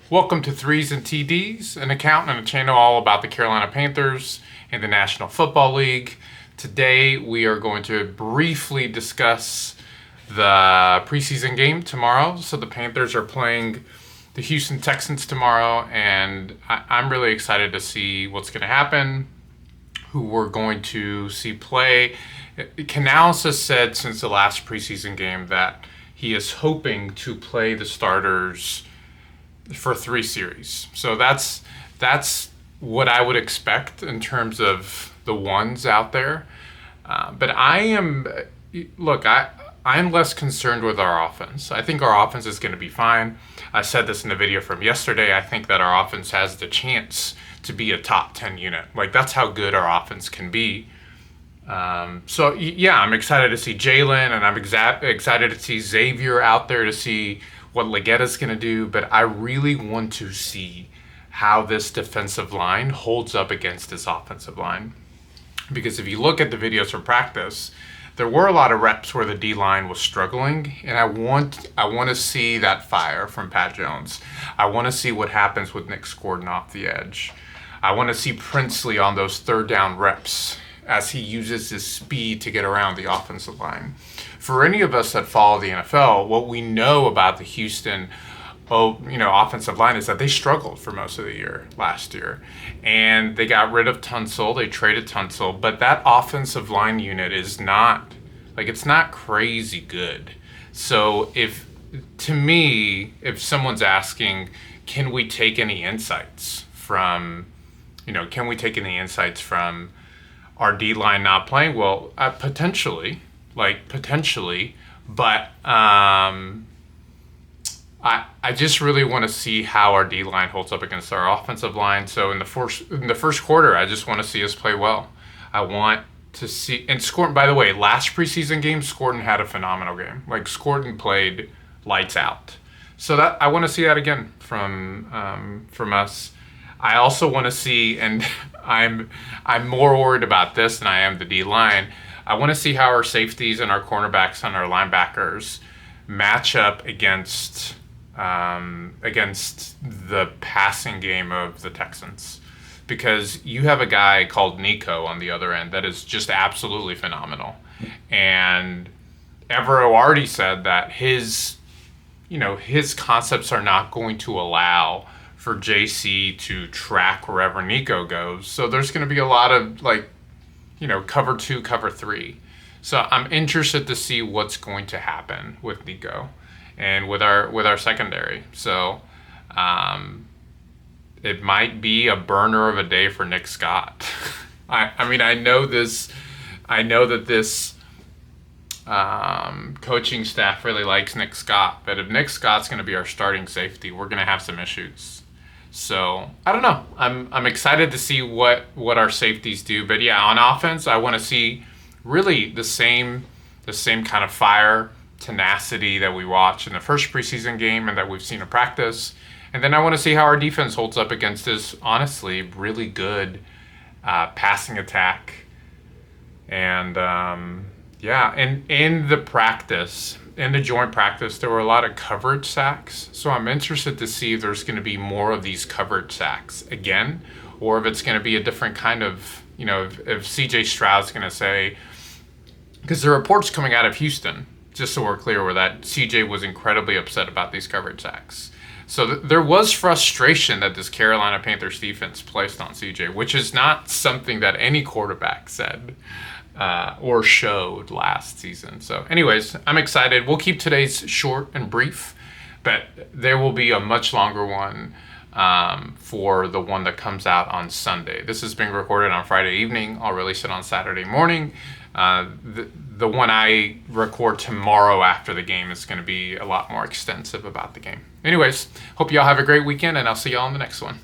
Welcome to Threes and TDs, an account and a channel all about the Carolina Panthers and the National Football League. Today we are going to briefly discuss the preseason game tomorrow. So the Panthers are playing the Houston Texans tomorrow, and I'm really excited to see what's going to happen, who we're going to see play. Canales has said since the last preseason game that he is hoping to play the starters for 3 series. So that's what I would expect in terms of the ones out there. But I'm less concerned with our offense. I think our offense is going to be fine. I said this in the video from yesterday. I think that our offense has the chance to be a top 10 unit. Like, that's how good our offense can be. I'm excited to see Jalen, and I'm excited to see Xavier out there, to see what Legetta's going to do, but I really want to see how this defensive line holds up against this offensive line. Because if you look at the videos from practice, there were a lot of reps where the D-line was struggling, and I want to see that fire from Pat Jones. I want to see what happens with Nick Gordon off the edge. I want to see Princely on those third down reps as he uses his speed to get around the offensive line. For any of us that follow the NFL, what we know about the Houston offensive line is that they struggled for most of the year last year. And they got rid of Tunsil, they traded Tunsil, but that offensive line unit is not crazy good. So if someone's asking, can we take any insights from our D-line not playing? Well, potentially, but I just really want to see how our D-line holds up against our offensive line. So in the first quarter, I just want to see us play well. I want to see, and Scorton, by the way, last preseason game, Scorton had a phenomenal game. Like, Scorton played lights out. So that I want to see that again from us. I also want to see, and I'm more worried about this than I am the D-line. I want to see how our safeties and our cornerbacks and our linebackers match up against the passing game of the Texans. Because you have a guy called Nico on the other end that is just absolutely phenomenal. And Evero already said that his concepts are not going to allow for JC to track wherever Nico goes. So there's going to be a lot of cover 2, cover 3. So I'm interested to see what's going to happen with Nico and with our secondary. So it might be a burner of a day for Nick Scott. I know that this coaching staff really likes Nick Scott, but if Nick Scott's going to be our starting safety, we're going to have some issues. So I don't know. I'm excited to see what our safeties do. But yeah, on offense, I want to see really the same kind of fire, tenacity that we watched in the first preseason game and that we've seen in practice. And then I want to see how our defense holds up against this honestly really good passing attack. And in the joint practice, there were a lot of coverage sacks. So I'm interested to see if there's going to be more of these coverage sacks again, or if it's going to be a different kind of, if CJ Stroud's going to say, because the reports coming out of Houston, just so we're clear, were that CJ was incredibly upset about these coverage sacks. So there was frustration that this Carolina Panthers defense placed on CJ, which is not something that any quarterback said or showed last season. So anyways, I'm excited. We'll keep today's short and brief, but there will be a much longer one for the one that comes out on Sunday. This is being recorded on Friday evening. I'll release it on Saturday morning. The one I record tomorrow after the game is going to be a lot more extensive about the game. Anyways, hope y'all have a great weekend, and I'll see y'all in the next one.